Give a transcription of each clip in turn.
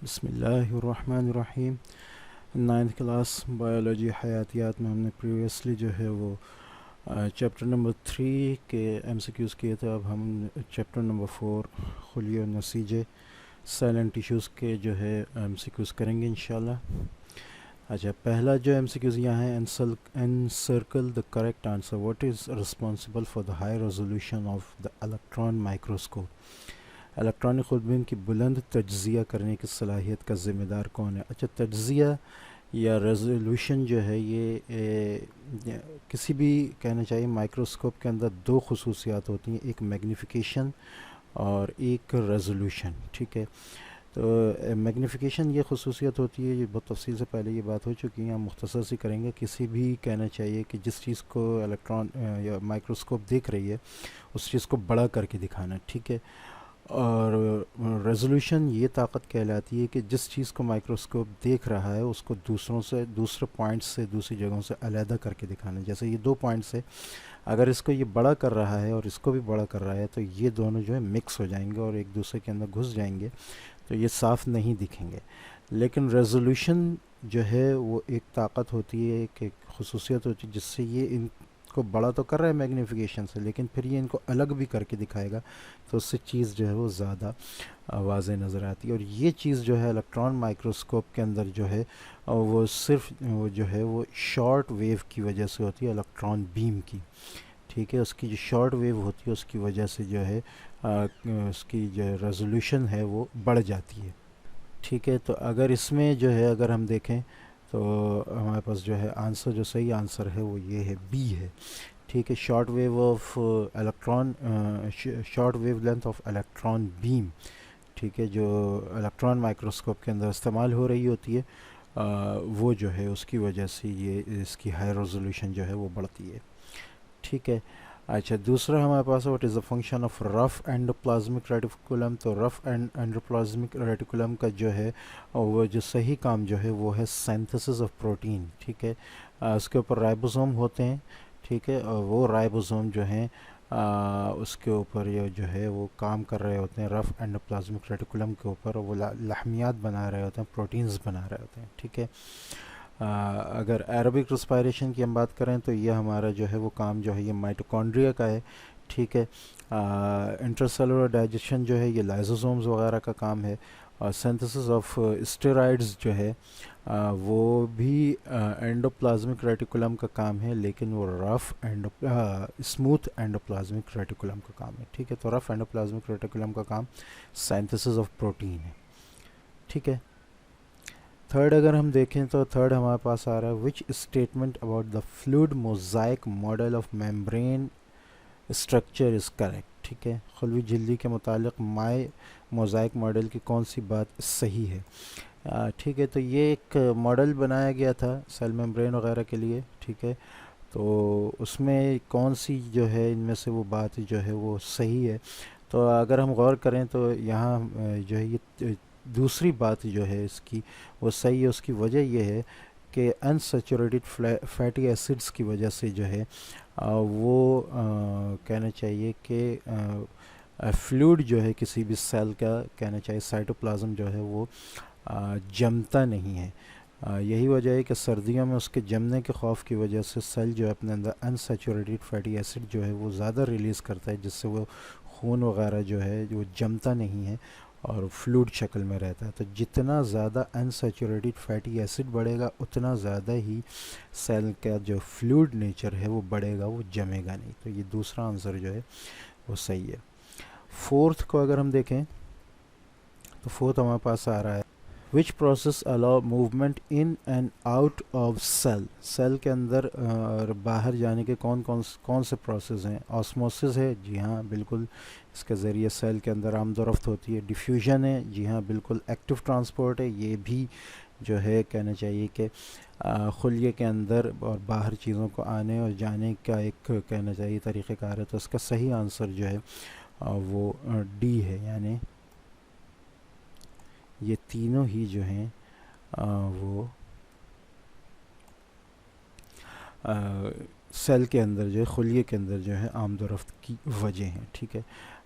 بسم اللہ الرحمن الرحیم. 9th کلاس بایولوجی حیاتیات میں ہم نے پریویسلی جو ہے وہ چیپٹر نمبر 3 کے MCQs کیے تھے. اب ہم چیپٹر نمبر 4 خلیے و نسیجے سائلنٹ ٹیشوز کے جو ہے MCQs کریں گے انشاءاللہ. اچھا، پہلا جو MCQs یہاں ہے، encircle the correct answer. What is responsible for the high resolution of the electron microscope? Electronic خوربین کی بلند تجزیہ کرنے کی صلاحیت کا ذمہ دار کون ہے؟ اچھا، تجزیہ یا ریزولوشن جو ہے یہ کسی بھی کہنا چاہیے مائکروسکوپ کے اندر دو خصوصیات ہوتی ہیں، ایک میگنیفیکیشن اور ایک ریزولوشن. ٹھیک ہے، تو میگنیفیکیشن یہ خصوصیت ہوتی ہے، یہ بہت تفصیل سے پہلے یہ بات ہو چکی ہے، ہم مختصر سی کریں گے. کسی بھی کہنا چاہیے کہ جس چیز کو الیکٹران یا مائکروسکوپ دیکھ رہی ہے اس چیز کو بڑا کر کے دکھانا. ٹھیک ہے، اور ریزولوشن یہ طاقت کہلاتی ہے کہ جس چیز کو مائکروسکوپ دیکھ رہا ہے اس کو دوسرے پوائنٹس سے دوسری جگہوں سے علیحدہ کر کے دکھانا. جیسے یہ دو پوائنٹس ہے، اگر اس کو یہ بڑا کر رہا ہے اور اس کو بھی بڑا کر رہا ہے تو یہ دونوں جو ہے مکس ہو جائیں گے اور ایک دوسرے کے اندر گھس جائیں گے، تو یہ صاف نہیں دکھیں گے. لیکن ریزولوشن جو ہے وہ ایک طاقت ہوتی ہے، ایک خصوصیت ہوتی ہے جس سے یہ ان کو بڑا تو کر رہا ہے میگنیفیکیشن سے، لیکن پھر یہ ان کو الگ بھی کر کے دکھائے گا تو اس سے چیز جو ہے وہ زیادہ واضح نظر آتی ہے. اور یہ چیز جو ہے الیکٹران مائکروسکوپ کے اندر جو ہے وہ صرف وہ جو ہے وہ شارٹ ویو کی وجہ سے ہوتی ہے، الیکٹران بیم کی. ٹھیک ہے، اس کی جو شارٹ ویو ہوتی ہے اس کی وجہ سے جو ہے اس کی جو ریزولوشن ہے وہ بڑھ جاتی ہے. ٹھیک ہے، تو اگر اس میں جو ہے اگر ہم دیکھیں تو ہمارے پاس جو ہے آنسر، جو صحیح آنسر ہے وہ یہ ہے، بی ہے. ٹھیک ہے، short wave of electron, short wave length of electron beam. ٹھیک ہے، جو الیکٹران مائکروسکوپ کے اندر استعمال ہو رہی ہوتی ہے وہ جو ہے اس کی وجہ سے یہ اس کی ہائی ریزولوشن جو ہے وہ بڑھتی ہے. ٹھیک ہے. اچھا، دوسرا ہمارے پاس what is the function of rough endoplasmic reticulum. تو رف اینڈوپلازمک ریٹیکولم کا جو ہے وہ جو صحیح کام جو ہے وہ ہے سینتھسس آف پروٹین. ٹھیک ہے، اس کے اوپر رائبوزوم ہوتے ہیں. ٹھیک ہے، اور وہ رائبوزوم جو ہیں اس کے اوپر یہ جو ہے وہ کام کر رہے ہوتے ہیں رف اینڈوپلازمک ریٹیکولم کے اوپر، وہ لحمیات بنا رہے ہوتے ہیں، پروٹینز بنا رہے ہوتے ہیں. ٹھیک ہے، اگر ایروبک ریسپائریشن کی ہم بات کریں تو یہ ہمارا جو ہے وہ کام جو ہے یہ مائٹوکونڈریا کا ہے. ٹھیک ہے، انٹرسیلولر ڈائجیشن جو ہے یہ لائزوزومز وغیرہ کا کام ہے. اور سینتھسس آف اسٹیرائڈز جو ہے وہ بھی اینڈوپلازمک ریٹیکولم کا کام ہے، لیکن وہ رف اسموتھ اینڈوپلازمک ریٹیکولم کا کام ہے. ٹھیک ہے، تو رف اینڈوپلازمک ریٹیکولم کا کام سینتھسس آف پروٹین ہے. ٹھیک ہے، تھرڈ اگر ہم دیکھیں تو تھرڈ ہمارے پاس آ رہا ہے which statement about the fluid mosaic model of membrane structure is correct. ٹھیک ہے، خلوی جھلی کے متعلق مائع موزائک ماڈل کی کون سی بات صحیح ہے؟ ٹھیک ہے، تو یہ ایک ماڈل بنایا گیا تھا سیل میمبرین وغیرہ کے لیے. ٹھیک ہے، تو اس میں کون سی جو ہے ان میں سے وہ بات جو ہے وہ صحیح ہے؟ تو اگر ہم غور کریں تو یہاں جو ہے یہ دوسری بات جو ہے اس کی وہ صحیح ہے. اس کی وجہ یہ ہے کہ انسیچوریٹڈ فیٹی ایسڈز کی وجہ سے جو ہے وہ کہنا چاہیے کہ فلوئڈ جو ہے کسی بھی سیل کا کہنا چاہیے سائٹوپلازم جو ہے وہ جمتا نہیں ہے. یہی وجہ ہے کہ سردیوں میں اس کے جمنے کے خوف کی وجہ سے سیل جو ہے اپنے اندر انسیچوریٹڈ فیٹی ایسڈ جو ہے وہ زیادہ ریلیز کرتا ہے، جس سے وہ خون وغیرہ جو ہے وہ جمتا نہیں ہے اور فلوئڈ شکل میں رہتا ہے. تو جتنا زیادہ انسیچوریٹڈ فیٹی ایسڈ بڑھے گا اتنا زیادہ ہی سیل کا جو فلوئڈ نیچر ہے وہ بڑھے گا، وہ جمے گا نہیں. تو یہ دوسرا آنسر جو ہے وہ صحیح ہے. فورتھ کو اگر ہم دیکھیں تو فورتھ ہمارے پاس آ رہا ہے which process allow movement in and out of cell. Cell کے اندر اور باہر جانے کے کون سے پروسیس ہیں؟ آسموسس ہے، جی ہاں بالکل، اس کے ذریعے سیل کے اندر آمد و رفت ہوتی ہے. ڈیفیوژن ہے، جی ہاں بالکل. ایکٹیو ٹرانسپورٹ ہے، یہ بھی جو ہے کہنا چاہیے کہ خلیے کے اندر اور باہر چیزوں کو آنے اور جانے کا ایک کہنا چاہیے طریقہ کار ہے. تو اس کا صحیح آنسر جو ہے وہ ڈی ہے، یعنی یہ تینوں ہی جو ہیں وہ سیل کے اندر جو ہے خلیے کے اندر جو ہے آمد و رفت کی وجہ ہیں. ٹھیک ہے،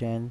10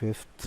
5th